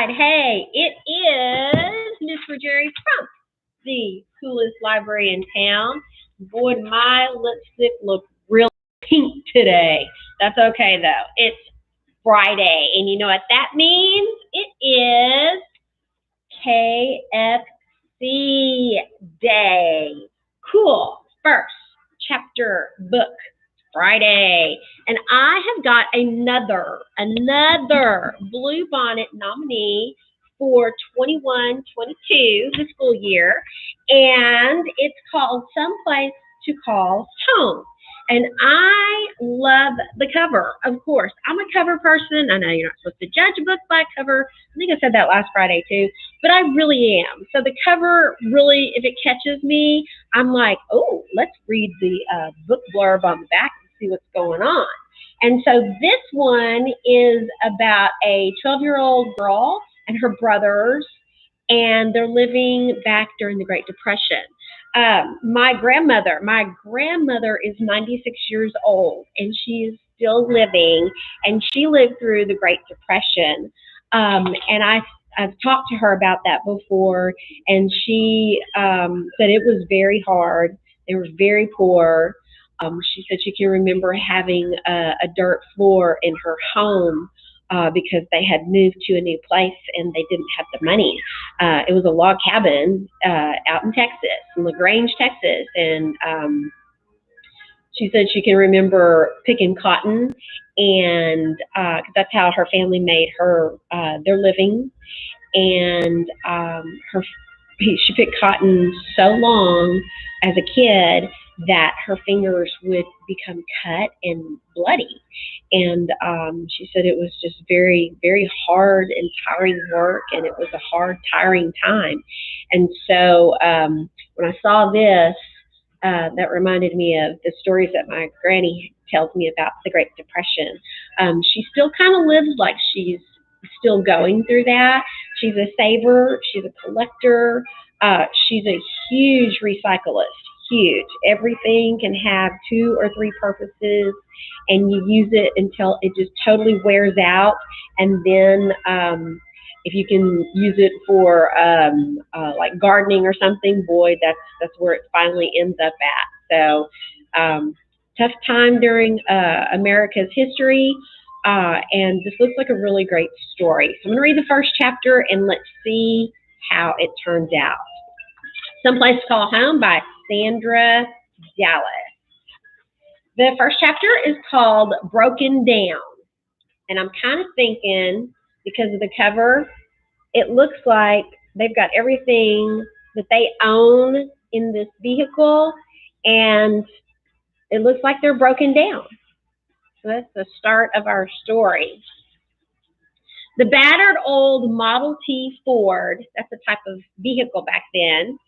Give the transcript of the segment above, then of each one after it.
right. Hey, it is Miss Jerry from the coolest library in town. Boy, my lipstick looks real pink today. That's okay, though. It's Friday, and you know what that means? It is KFC Day. Cool. First chapter book Friday. And I have got another Bluebonnet nominee for 21-22, the school year. And it's called Someplace to Call Home. And I love the cover, of course. I'm a cover person. I know you're not supposed to judge a book by cover. I think I said that last Friday too, but I really am. So the cover really, if it catches me, I'm like, oh, let's read the book blurb on the back and see what's going on. And so this one is about a 12-year-old girl and her brothers, and they're living back during the Great Depression. My grandmother is 96 years old, and she is still living, and she lived through the Great Depression. And I've talked to her about that before, and she said it was very hard. They were very poor. She said she can remember having a dirt floor in her home because they had moved to a new place and they didn't have the money. It was a log cabin out in Texas, in LaGrange, Texas, and she said she can remember picking cotton, and that's how her family made her their living. And she picked cotton so long as a kid that her fingers would become cut and bloody. And she said it was just very, very hard and tiring work, and it was a hard, tiring time. And so when I saw this, that reminded me of the stories that my granny tells me about the Great Depression. She still kind of lives like she's still going through that. She's a saver. She's a collector. She's a huge recyclist. Huge. Everything can have 2 or 3 purposes, and you use it until it just totally wears out. And then if you can use it for like gardening or something, boy, that's where it finally ends up at. So tough time during America's history, and this looks like a really great story. So I'm going to read the first chapter, and let's see how it turns out. Someplace to Call Home by Sandra Dallas. The first chapter is called Broken Down. And I'm kind of thinking, because of the cover, it looks like they've got everything that they own in this vehicle, and it looks like they're broken down. So that's the start of our story. The battered old Model T Ford, that's the type of vehicle back then,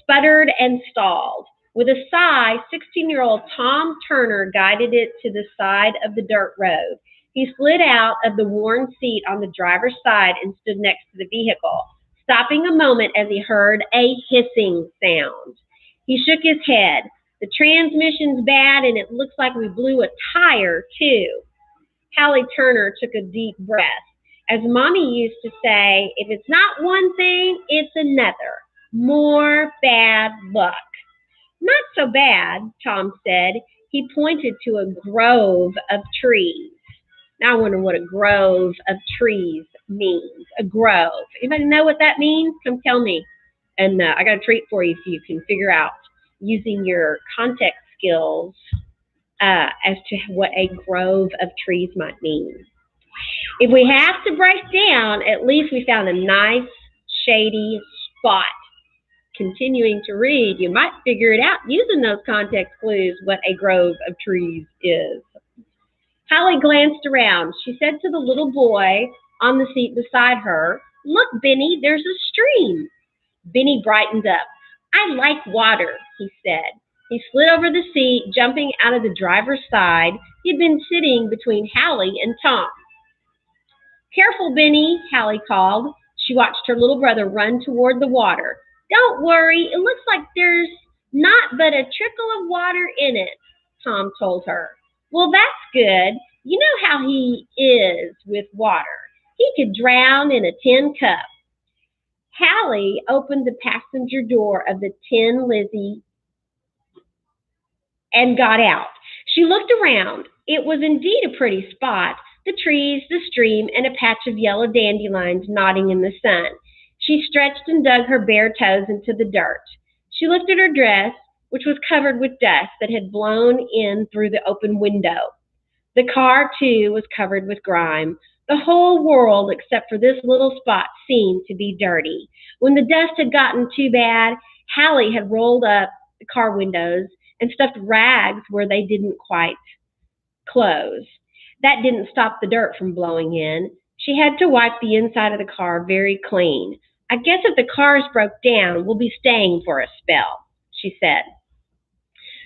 sputtered and stalled. With a sigh, 16-year-old Tom Turner guided it to the side of the dirt road. He slid out of the worn seat on the driver's side and stood next to the vehicle, stopping a moment as he heard a hissing sound. He shook his head. The transmission's bad, and it looks like we blew a tire, too. Hallie Turner took a deep breath. As Mommy used to say, if it's not one thing, it's another. More bad luck. Not so bad, Tom said. He pointed to a grove of trees. Now I wonder what a grove of trees means. A grove. Anybody know what that means? Come tell me. And I got a treat for you if you can figure out using your context skills as to what a grove of trees might mean. If we have to break down, at least we found a nice shady spot. Continuing to read, you might figure it out using those context clues what a grove of trees is. Hallie glanced around. She said to the little boy on the seat beside her, "Look, Benny, there's a stream." Benny brightened up. "I like water," he said. He slid over the seat, jumping out of the driver's side. He'd been sitting between Hallie and Tom. "Careful, Benny," Hallie called. She watched her little brother run toward the water. "Don't worry, it looks like there's not but a trickle of water in it," Tom told her. "Well, that's good. You know how he is with water. He could drown in a tin cup. Hallie opened the passenger door of the Tin Lizzie and got out. She looked around. It was indeed a pretty spot, the trees, the stream, and a patch of yellow dandelions nodding in the sun. She stretched and dug her bare toes into the dirt. She looked at her dress, which was covered with dust that had blown in through the open window. The car, too, was covered with grime. The whole world, except for this little spot, seemed to be dirty. When the dust had gotten too bad, Hallie had rolled up the car windows and stuffed rags where they didn't quite close. That didn't stop the dirt from blowing in. She had to wipe the inside of the car very clean. I guess if the cars broke down, we'll be staying for a spell, she said.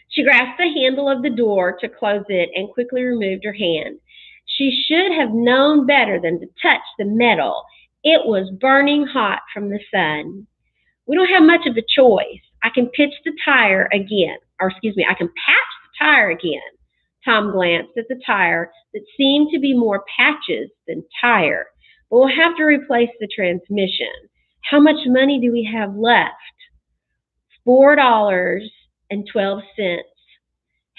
She grasped the handle of the door to close it and quickly removed her hand. She should have known better than to touch the metal. It was burning hot from the sun. We don't have much of a choice. I can patch the tire again. Tom glanced at the tire that seemed to be more patches than tire. But we'll have to replace the transmission. How much money do we have left? $4.12.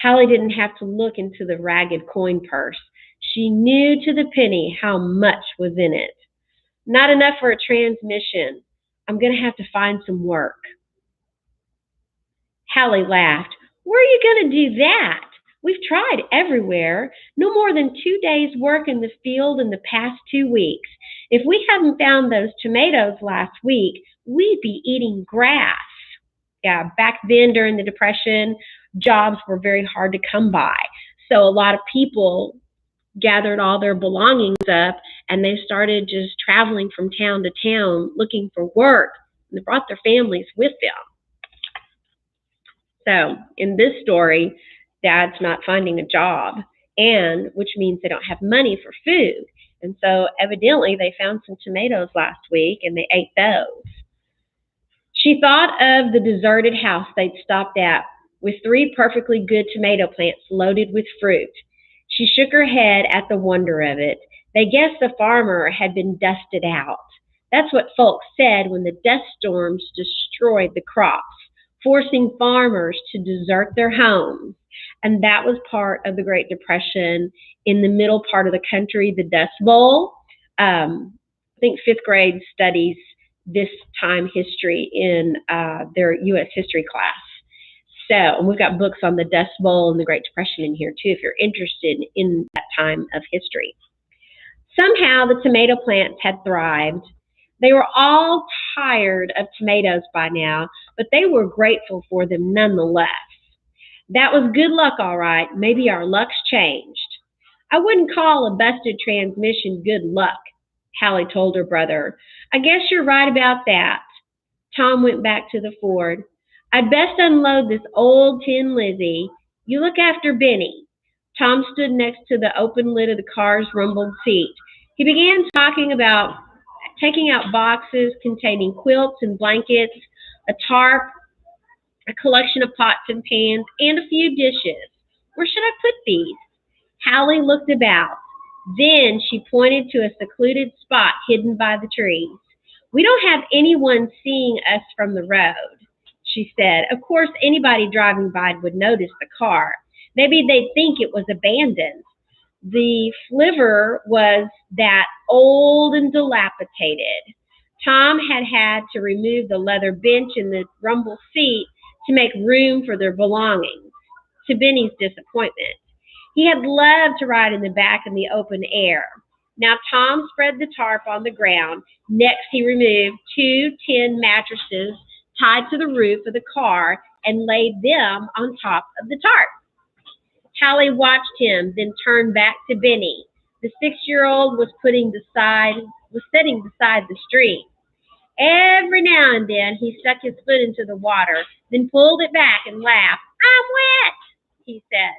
Hallie didn't have to look into the ragged coin purse. She knew to the penny how much was in it. Not enough for a transmission. I'm going to have to find some work. Hallie laughed. Where are you going to do that? We've tried everywhere. No more than 2 days' work in the field in the past 2 weeks. If we hadn't found those tomatoes last week, we'd be eating grass. Yeah, back then during the Depression, jobs were very hard to come by. So a lot of people gathered all their belongings up and they started just traveling from town to town looking for work. And they brought their families with them. So in this story, Dad's not finding a job, and which means they don't have money for food. And so evidently they found some tomatoes last week and they ate those. She thought of the deserted house they'd stopped at with 3 perfectly good tomato plants loaded with fruit. She shook her head at the wonder of it. They guessed the farmer had been dusted out. That's what folks said when the dust storms destroyed the crops, forcing farmers to desert their homes. And that was part of the Great Depression in the middle part of the country, the Dust Bowl. I think 5th grade studies this time history in their U.S. history class. So, and we've got books on the Dust Bowl and the Great Depression in here too, if you're interested in that time of history. Somehow the tomato plants had thrived. They were all tired of tomatoes by now, but they were grateful for them nonetheless. That was good luck, all right. Maybe our luck's changed. I wouldn't call a busted transmission good luck, Hallie told her brother. I guess you're right about that. Tom went back to the Ford. I'd best unload this old Tin Lizzie. You look after Benny. Tom stood next to the open lid of the car's rumbled seat. He began talking about taking out boxes containing quilts and blankets, a tarp, a collection of pots and pans, and a few dishes. Where should I put these? Hallie looked about. Then she pointed to a secluded spot hidden by the trees. We don't have anyone seeing us from the road, she said. Of course, anybody driving by would notice the car. Maybe they'd think it was abandoned. The flivver was that old and dilapidated. Tom had to remove the leather bench and the rumble seat to make room for their belongings, to Benny's disappointment. He had loved to ride in the back in the open air. Now Tom spread the tarp on the ground. Next, he removed 2 tin mattresses tied to the roof of the car and laid them on top of the tarp. Hallie watched him, then turned back to Benny. The 6-year-old was sitting beside the stream. Every now and then, he stuck his foot into the water, then pulled it back and laughed. I'm wet, he said.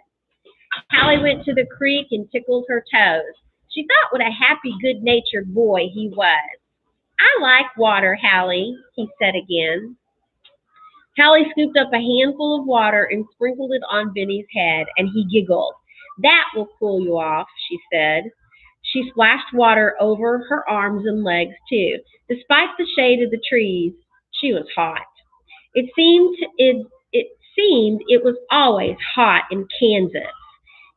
Hallie went to the creek and tickled her toes. She thought what a happy, good-natured boy he was. I like water, Hallie, he said again. Hallie scooped up a handful of water and sprinkled it on Benny's head, and he giggled. That will cool you off, she said. She splashed water over her arms and legs, too. Despite the shade of the trees, she was hot. It seemed it was always hot in Kansas.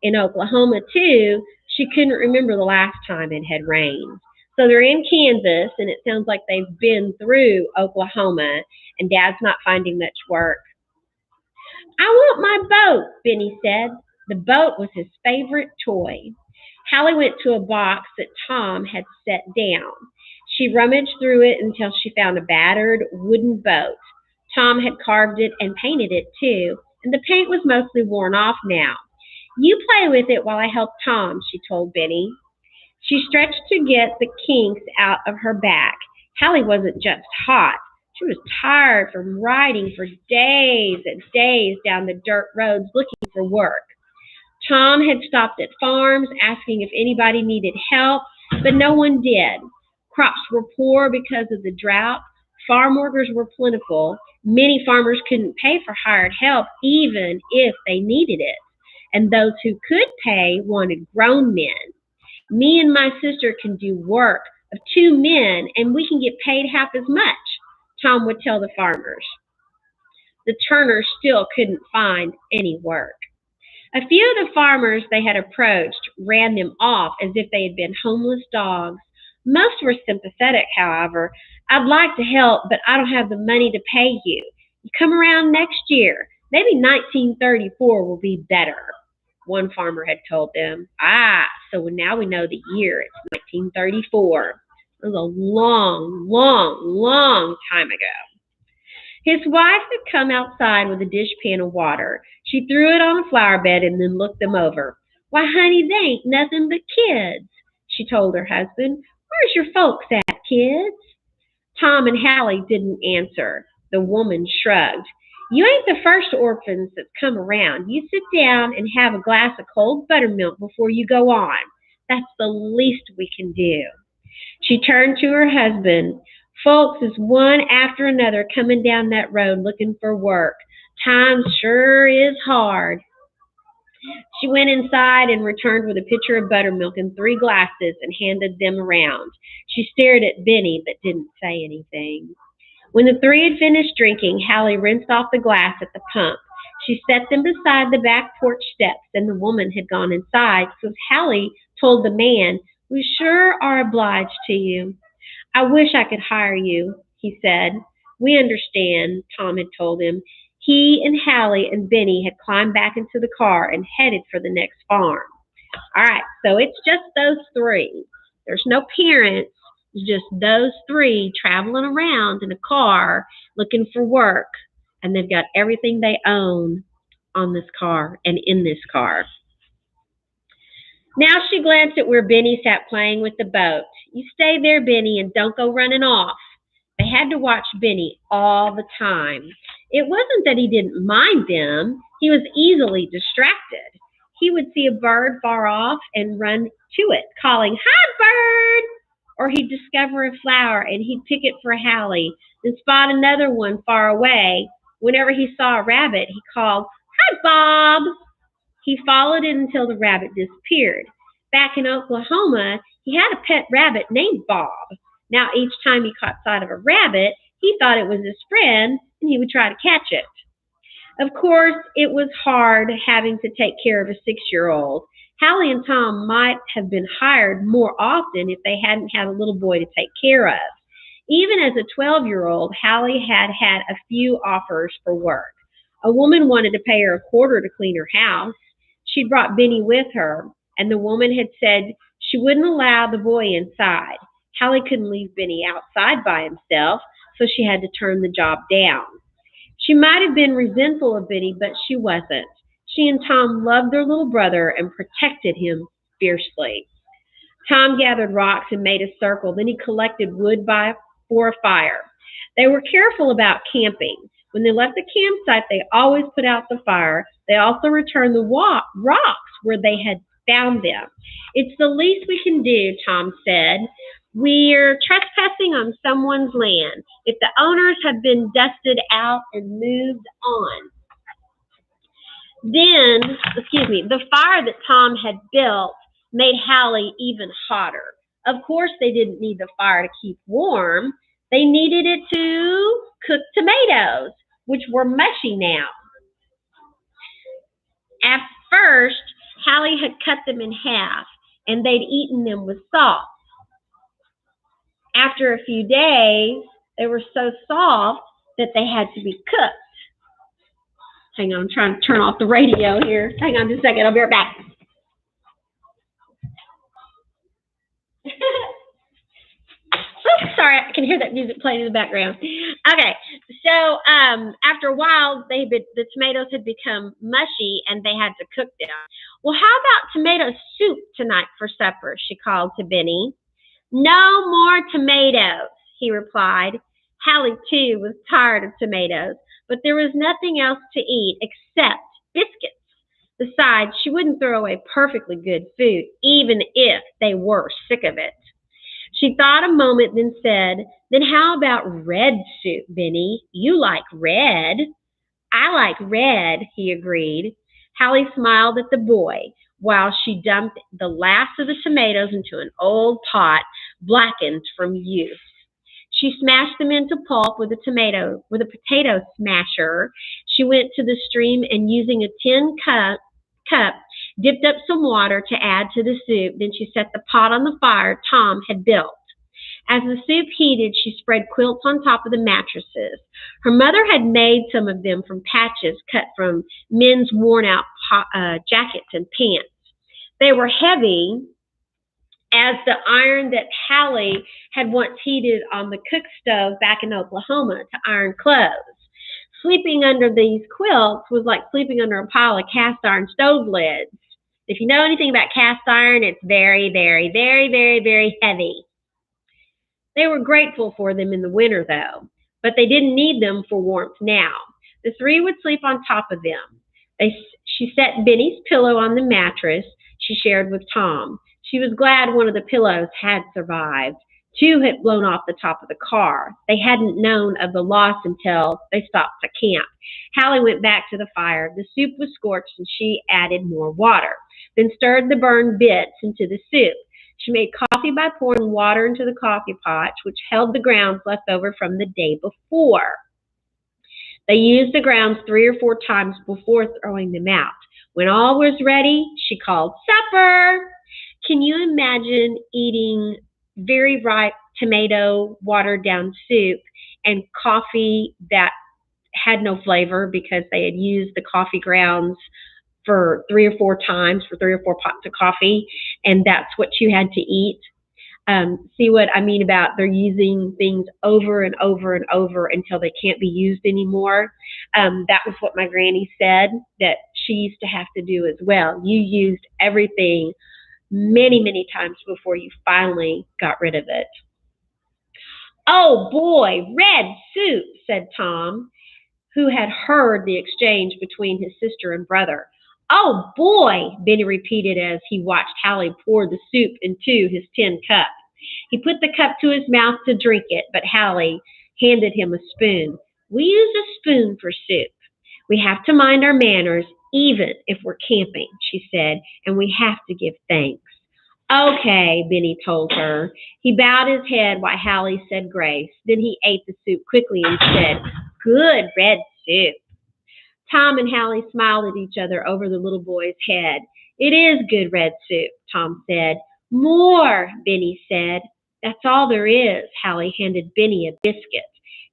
In Oklahoma, too, she couldn't remember the last time it had rained. So they're in Kansas, and it sounds like they've been through Oklahoma, and Dad's not finding much work. I want my boat, Benny said. The boat was his favorite toy. Hallie went to a box that Tom had set down. She rummaged through it until she found a battered wooden boat. Tom had carved it and painted it, too, and the paint was mostly worn off now. You play with it while I help Tom, she told Benny. She stretched to get the kinks out of her back. Hallie wasn't just hot. She was tired from riding for days and days down the dirt roads looking for work. Tom had stopped at farms asking if anybody needed help, but no one did. Crops were poor because of the drought. Farm workers were plentiful. Many farmers couldn't pay for hired help even if they needed it. And those who could pay wanted grown men. Me and my sister can do work of 2 men, and we can get paid half as much, Tom would tell the farmers. The Turners still couldn't find any work. A few of the farmers they had approached ran them off as if they had been homeless dogs. Most were sympathetic, however. I'd like to help, but I don't have the money to pay you. You come around next year. Maybe 1934 will be better, one farmer had told them. So now we know the year. It's 1934. It was a long, long, long time ago. His wife had come outside with a dishpan of water. She threw it on a flower bed and then looked them over. Why, honey, they ain't nothing but kids, she told her husband. Where's your folks at, kids? Tom and Hallie didn't answer. The woman shrugged. You ain't the first orphans that's come around. You sit down and have a glass of cold buttermilk before you go on. That's the least we can do. She turned to her husband. Folks is one after another coming down that road looking for work. Times sure is hard. She went inside and returned with a pitcher of buttermilk and 3 glasses and handed them around. She stared at Benny but didn't say anything. When the 3 had finished drinking, Hallie rinsed off the glass at the pump. She set them beside the back porch steps, and the woman had gone inside, so Hallie told the man, We sure are obliged to you. I wish I could hire you, he said. We understand, Tom had told him. He and Hallie and Benny had climbed back into the car and headed for the next farm. All right, so it's just those 3. There's no parents. It's just those 3 traveling around in a car looking for work, and they've got everything they own on this car and in this car. Now she glanced at where Benny sat playing with the boat. You stay there, Benny, and don't go running off. They had to watch Benny all the time. It wasn't that he didn't mind them. He was easily distracted. He would see a bird far off and run to it, calling, Hi, bird! Or he'd discover a flower and he'd pick it for Hallie, then spot another one far away. Whenever he saw a rabbit, he called, Hi, Bob! He followed it until the rabbit disappeared. Back in Oklahoma, he had a pet rabbit named Bob. Now, each time he caught sight of a rabbit, he thought it was his friend, and he would try to catch it. Of course, it was hard having to take care of a 6-year-old. Hallie and Tom might have been hired more often if they hadn't had a little boy to take care of. Even as a 12-year-old, Hallie had had a few offers for work. A woman wanted to pay her $1 to clean her house. She'd brought Benny with her, and the woman had said she wouldn't allow the boy inside. Hallie couldn't leave Benny outside by himself, so she had to turn the job down. She might have been resentful of Benny, but she wasn't. She and Tom loved their little brother and protected him fiercely. Tom gathered rocks and made a circle. Then he collected wood for a fire. They were careful about camping. When they left the campsite, they always put out the fire. They also returned the rocks where they had found them. It's the least we can do, Tom said. We're trespassing on someone's land. If the owners have been dusted out and moved on. The fire that Tom had built made Hallie even hotter. Of course, they didn't need the fire to keep warm. They needed it to cook tomatoes, which were mushy now. At first, Hallie had cut them in half, and they'd eaten them with salt. After a few days, they were so soft that they had to be cooked. Hang on, I'm trying to turn off the radio here. Hang on just a second, I'll be right back. Oops, sorry, I can hear that music playing in the background. Okay, so after a while, the tomatoes had become mushy and they had to cook them. Well, how about tomato soup tonight for supper? She called to Benny. No more tomatoes, he replied. Hallie, too, was tired of tomatoes, but there was nothing else to eat except biscuits. Besides, she wouldn't throw away perfectly good food, even if they were sick of it. She thought a moment, then said, Then how about red soup, Benny? You like red. I like red, he agreed. Hallie smiled at the boy while she dumped the last of the tomatoes into an old pot blackened from use. She smashed them into pulp with a potato smasher. She went to the stream and using a tin cup, dipped up some water to add to the soup. Then she set the pot on the fire Tom had built. As the soup heated, she spread quilts on top of the mattresses. Her mother had made some of them from patches cut from men's worn-out jackets and pants. They were heavy as the iron that Hallie had once heated on the cook stove back in Oklahoma to iron clothes. Sleeping under these quilts was like sleeping under a pile of cast iron stove lids. If you know anything about cast iron, it's very, very, very, very, very heavy. They were grateful for them in the winter, though, but they didn't need them for warmth now. The three would sleep on top of them. She set Benny's pillow on the mattress she shared with Tom. She was glad one of the pillows had survived. Two had blown off the top of the car. They hadn't known of the loss until they stopped to camp. Hallie went back to the fire. The soup was scorched and she added more water, then stirred the burned bits into the soup. She made coffee by pouring water into the coffee pot, which held the grounds left over from the day before. They used the grounds 3 or 4 times before throwing them out. When all was ready, she called supper. Can you imagine eating very ripe tomato watered down soup and coffee that had no flavor because they had used the coffee grounds for 3 or 4 times for 3 or 4 pots of coffee, and that's what you had to eat? See what I mean about they're using things over and over and over until they can't be used anymore? That was what my granny said that she used to have to do as well. You used everything many, many times before you finally got rid of it. Oh boy, red soup, said Tom, who had heard the exchange between his sister and brother. Oh boy, Benny repeated as he watched Hallie pour the soup into his tin cup. He put the cup to his mouth to drink it, but Hallie handed him a spoon. We use a spoon for soup. We have to mind our manners, even if we're camping, she said, and we have to give thanks. Okay, Benny told her. He bowed his head while Hallie said grace. Then he ate the soup quickly and said, Good red soup. Tom and Hallie smiled at each other over the little boy's head. It is good red soup, Tom said. More, Benny said. That's all there is. Hallie handed Benny a biscuit.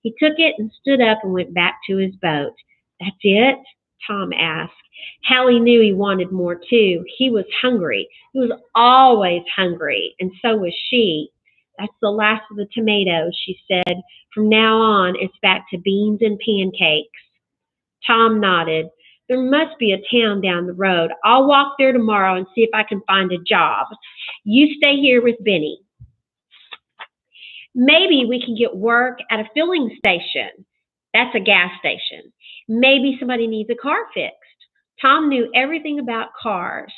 He took it and stood up and went back to his boat. That's it? Tom asked. Hallie knew he wanted more too. He was hungry. He was always hungry, and so was she. That's the last of the tomatoes, she said. From now on, it's back to beans and pancakes. Tom nodded. There must be a town down the road. I'll walk there tomorrow and see if I can find a job. You stay here with Benny. Maybe we can get work at a filling station. That's a gas station. Maybe somebody needs a car fixed. Tom knew everything about cars.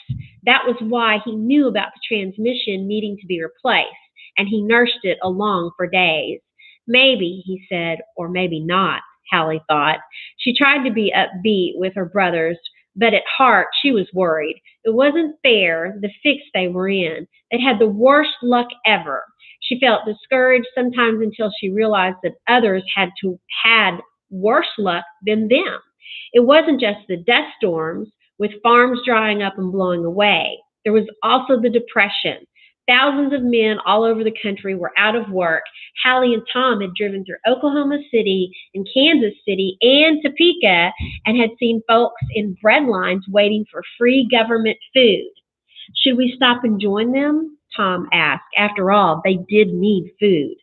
That was why he knew about the transmission needing to be replaced, and he nursed it along for days. Maybe, he said, or maybe not, Hallie thought. She tried to be upbeat with her brothers, But at heart, she was worried. It wasn't fair, the fix they were in. They'd had the worst luck ever. She felt discouraged sometimes until she realized that others had worse luck than them. It wasn't just the dust storms, with farms drying up and blowing away. There was also the depression. Thousands of men all over the country were out of work. Hallie and Tom had driven through Oklahoma City and Kansas City and Topeka and had seen folks in bread lines waiting for free government food. Should we stop and join them? Tom asked. After all, they did need food.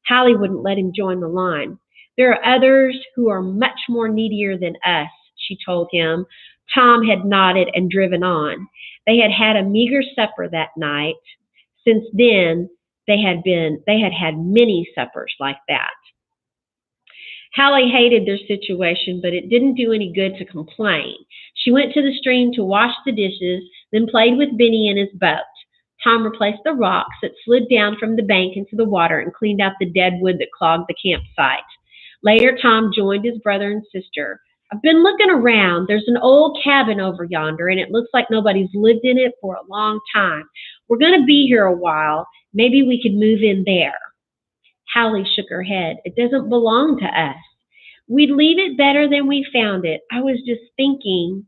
Hallie wouldn't let him join the line. There are others who are much more needier than us, she told him. Tom had nodded and driven on. They had had a meager supper that night. Since then, they had had many suppers like that. Hallie hated their situation, but it didn't do any good to complain. She went to the stream to wash the dishes, then played with Benny in his boat. Tom replaced the rocks that slid down from the bank into the water and cleaned out the dead wood that clogged the campsite. Later, Tom joined his brother and sister. I've been looking around. There's an old cabin over yonder, and it looks like nobody's lived in it for a long time. We're going to be here a while. Maybe we could move in there. Hallie shook her head. It doesn't belong to us. We'd leave it better than we found it. I was just thinking.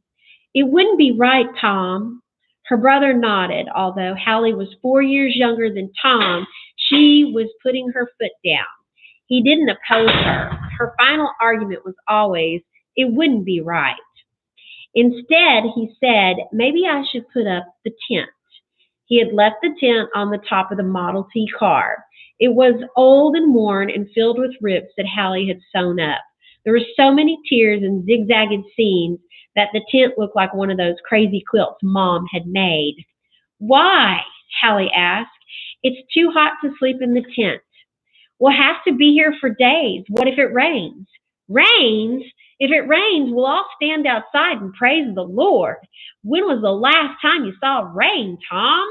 It wouldn't be right, Tom. Her brother nodded. Although Hallie was 4 years younger than Tom, she was putting her foot down. He didn't oppose her. Her final argument was always, it wouldn't be right. Instead, he said, maybe I should put up the tent. He had left the tent on the top of the Model T car. It was old and worn and filled with rips that Hallie had sewn up. There were so many tears and zigzagged seams that the tent looked like one of those crazy quilts Mom had made. Why? Hallie asked. It's too hot to sleep in the tent. We'll have to be here for days. What if it rains? Rains? If it rains, we'll all stand outside and praise the Lord. When was the last time you saw rain, Tom?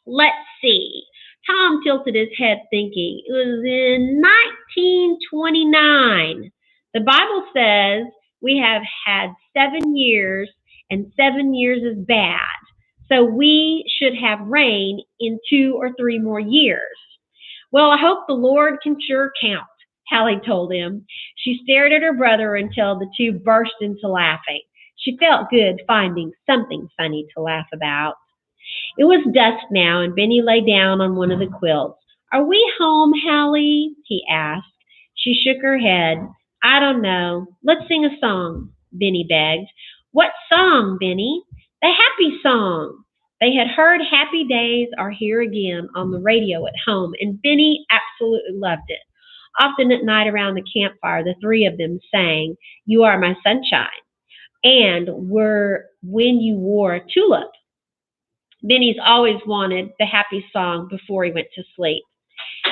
Let's see. Tom tilted his head thinking. It was in 1929. The Bible says we have had 7 years, and 7 years is bad. So we should have rain in 2 or 3 more years. Well, I hope the Lord can sure count, Hallie told him. She stared at her brother until the two burst into laughing. She felt good finding something funny to laugh about. It was dusk now, and Benny lay down on one of the quilts. Are we home, Hallie? He asked. She shook her head. I don't know. Let's sing a song, Benny begged. What song, Benny? The happy song. They had heard Happy Days Are Here Again on the radio at home, and Benny absolutely loved it. Often at night around the campfire, the three of them sang, You Are My Sunshine, and When You Wore a Tulip. Benny's always wanted the happy song before he went to sleep.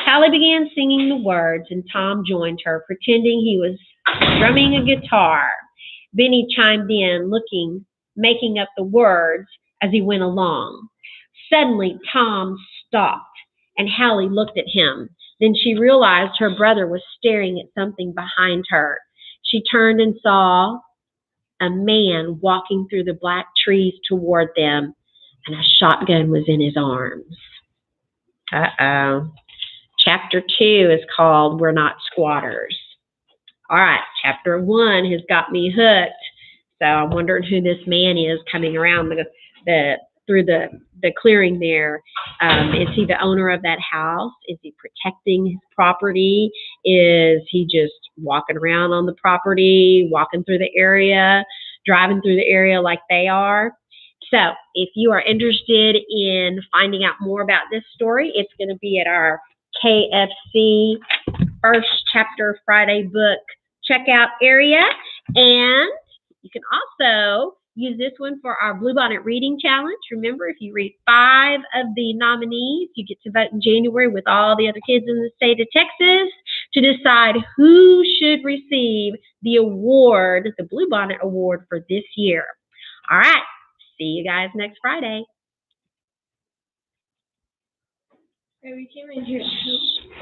Hallie began singing the words, and Tom joined her, pretending he was strumming a guitar. Benny chimed in, making up the words as he went along. Suddenly, Tom stopped, and Hallie looked at him. Then she realized her brother was staring at something behind her. She turned and saw a man walking through the black trees toward them, and a shotgun was in his arms. Uh-oh. Chapter 2 is called We're Not Squatters. All right, Chapter 1 has got me hooked. So I'm wondering who this man is coming around through the clearing there. Is he the owner of that house? Is he protecting his property? Is he just walking around on the property, walking through the area, driving through the area like they are? So if you are interested in finding out more about this story, it's going to be at our KFC First Chapter Friday book checkout area. And you can also use this one for our Bluebonnet Reading Challenge. Remember, if you read 5 of the nominees, you get to vote in January with all the other kids in the state of Texas to decide who should receive the award, the Bluebonnet Award for this year. All right. See you guys next Friday.